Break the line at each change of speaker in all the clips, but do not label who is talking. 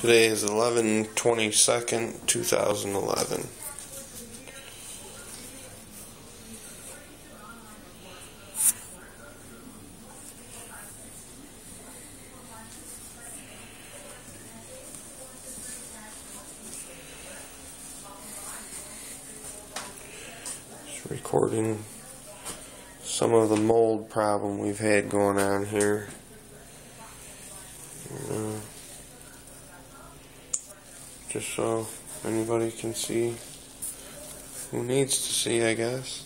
Today is 11/22nd, 2011. Just recording some of the mold problem we've had going on here. Just so anybody can see who needs to see, I guess.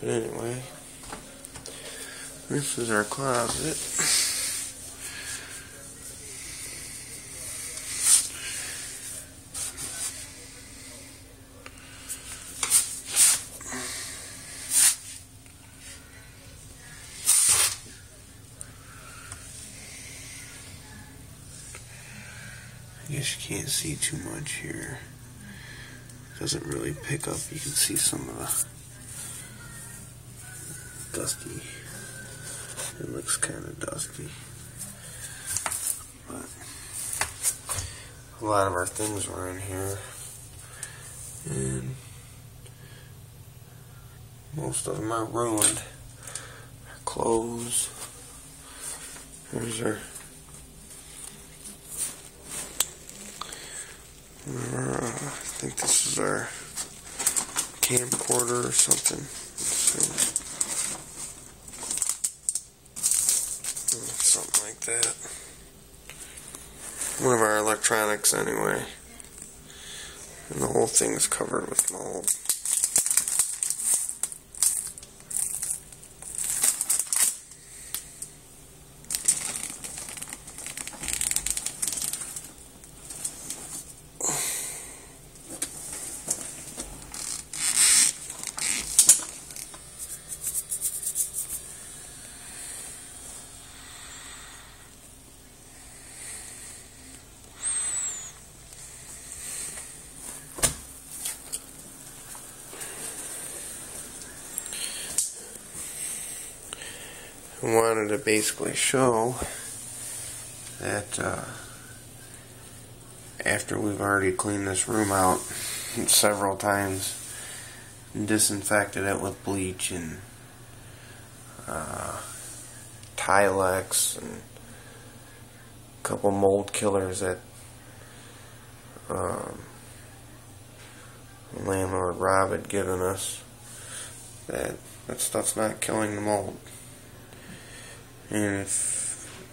But anyway, this is our closet. I guess you can't see too much here. It doesn't really pick up. You can see some of the dusty. It looks kind of dusty. But a lot of our things were in here. And most of them are ruined. Our clothes. Here's our I think this is our camcorder or something. Something like that. One of our electronics anyway. And the whole thing's covered with mold. I wanted to basically show that after we've already cleaned this room out several times and disinfected it with bleach and Tilex and a couple mold killers that landlord Rob had given us, that stuff's not killing the mold. And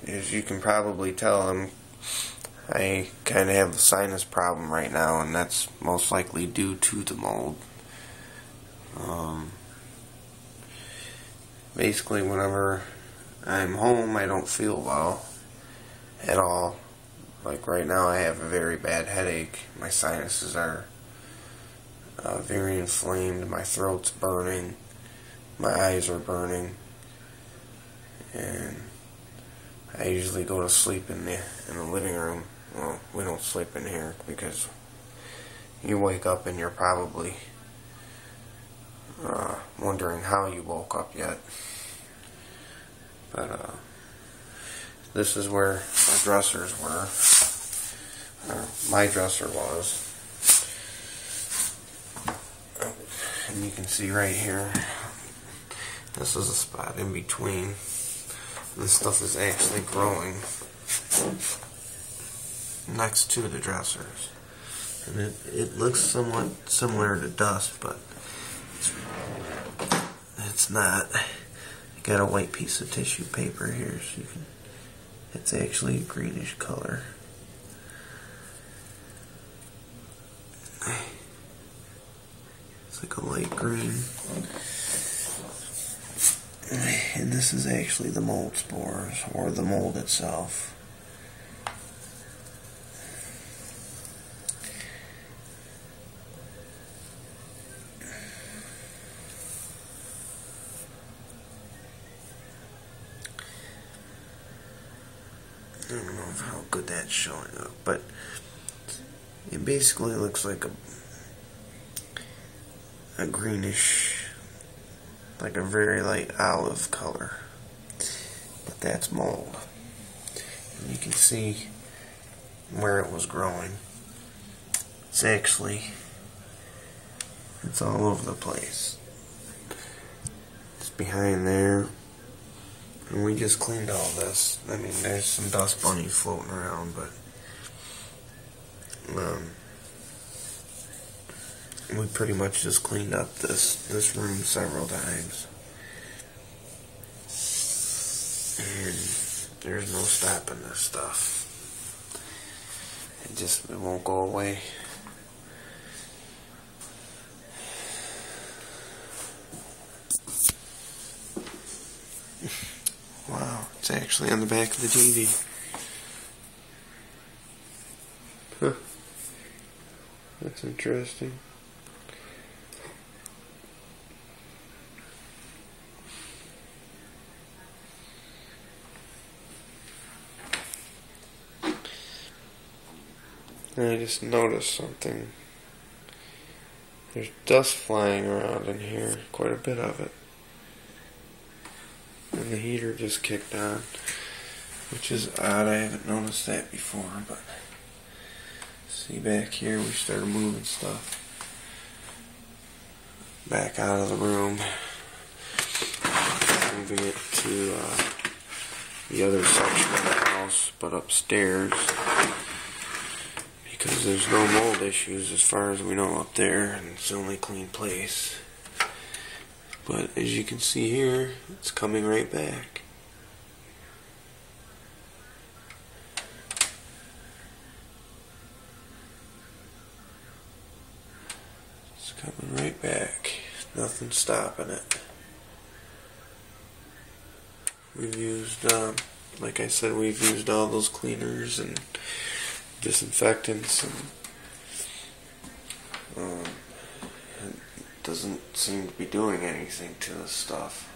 as you can probably tell, I kind of have a sinus problem right now, and that's most likely due to the mold. Basically, whenever I'm home, I don't feel well at all. Like right now, I have a very bad headache. My sinuses are very inflamed. My throat's burning. My eyes are burning. And I usually go to sleep in the living room. Well, we don't sleep in here because you wake up and you're probably wondering how you woke up yet. But this is where our dressers were. Or my dresser was. And you can see right here, this is a spot in between. This stuff is actually growing next to the dressers. And it looks somewhat similar to dust, but it's not. I got a white piece of tissue paper here, so you can. It's actually a greenish color. It's like a light green. And this is actually the mold spores, or the mold itself. I don't know how good that's showing up, but it basically looks like a greenish, like a very light olive color. but that's mold. And you can see where it was growing. It's all over the place. It's behind there. And we just cleaned all this. I mean, there's some dust bunnies floating around, but we pretty much just cleaned up this room several times. And there's no stopping this stuff. It won't go away. Wow, it's actually on the back of the TV. Huh. That's interesting. And I just noticed something. There's dust flying around in here, quite a bit of it. And the heater just kicked on, which is odd. I haven't noticed that before, but see back here, we started moving stuff back out of the room, moving it to the other section of the house, but upstairs, because there's no mold issues as far as we know up there, and it's the only clean place. But as you can see here, it's coming right back. It's coming right back. Nothing's stopping it. We've used, like I said, we've used all those cleaners and disinfectants, and it doesn't seem to be doing anything to this stuff.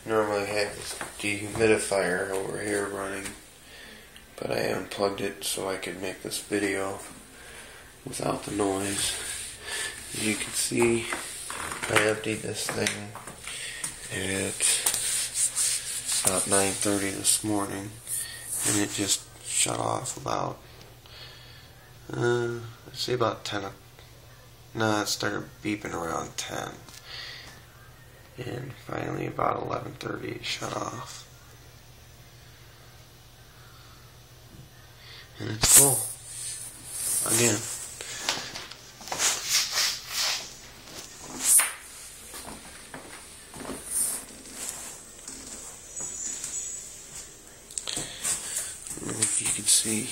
Normally I have this dehumidifier over here running, but I unplugged it so I could make this video without the noise. As you can see, I emptied this thing at about 9:30 this morning, and it just shut off about, let's see, about 10. No, it started beeping around 10. And finally about 11:30 it shut off. And it's full. Again. If you can see,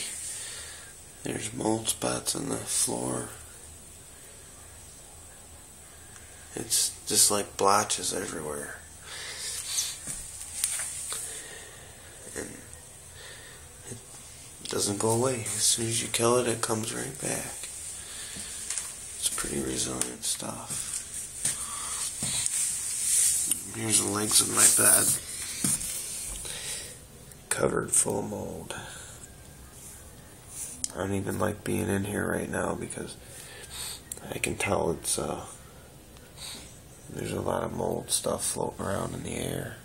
there's mold spots on the floor. It's just like blotches everywhere. And it doesn't go away. As soon as you kill it, it comes right back. It's pretty resilient stuff. Here's the legs of my bed, covered full of mold. I don't even like being in here right now because I can tell it's there's a lot of mold stuff floating around in the air.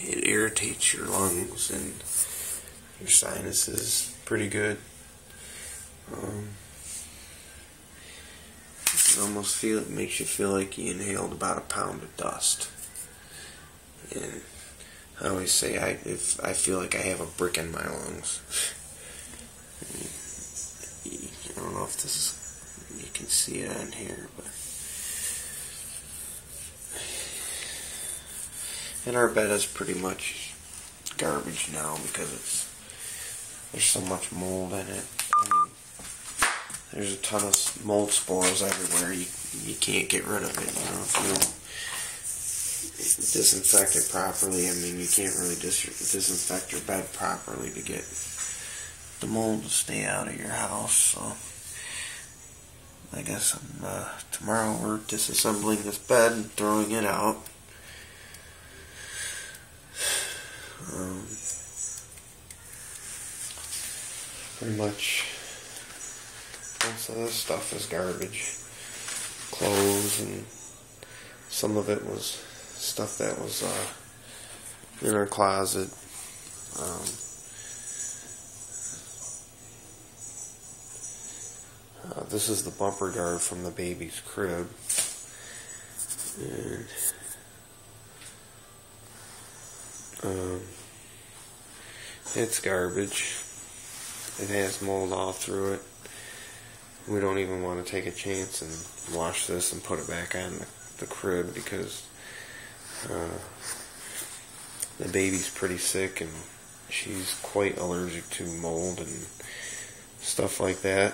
It irritates your lungs and your sinuses pretty good. It makes you feel like you inhaled about a pound of dust. And I always say I feel like I have a brick in my lungs. I don't know if you can see it on here, but and our bed is pretty much garbage now because there's so much mold in it. I mean, there's a ton of mold spores everywhere. You can't get rid of it. If you don't disinfect it properly, I mean, you can't really disinfect your bed properly to get the mold to stay out of your house. So I guess tomorrow we're disassembling this bed and throwing it out. Pretty much most of this stuff is garbage. Clothes, and some of it was stuff that was in our closet. This is the bumper guard from the baby's crib. And it's garbage. It has mold all through it. We don't even want to take a chance and wash this and put it back on the crib because the baby's pretty sick and she's quite allergic to mold and stuff like that.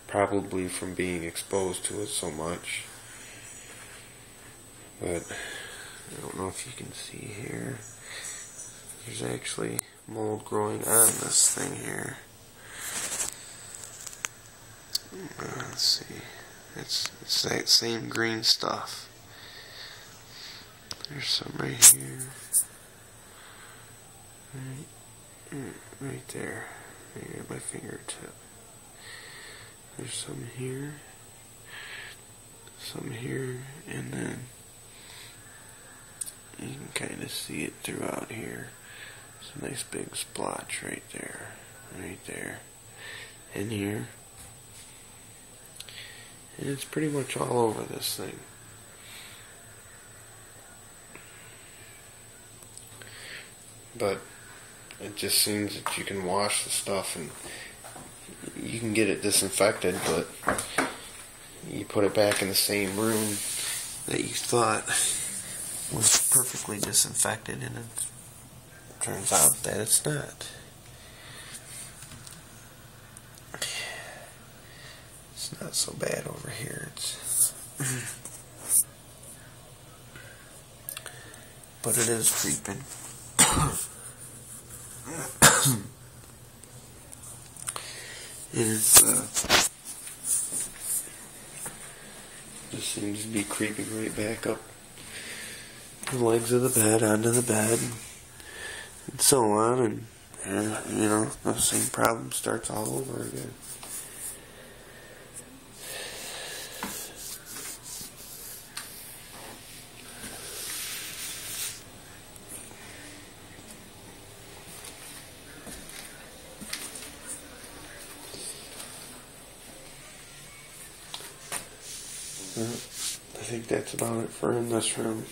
Probably from being exposed to it so much. But I don't know if you can see here. There's actually mold growing on this thing here. Let's see. It's that same green stuff. There's some right here. Right there. Right at my fingertip. There's some here. Some here. And then you can kind of see it throughout here. It's a nice big splotch right there. Right there. And here. And it's pretty much all over this thing. But it just seems that you can wash the stuff and you can get it disinfected, but you put it back in the same room that you thought was perfectly disinfected, and it turns out that it's not. It's not so bad over here. But it is creeping. And it's just seems to be creeping right back up the legs of the bed, onto the bed, and so on, and the same problem starts all over again. I think that's about it for in this room.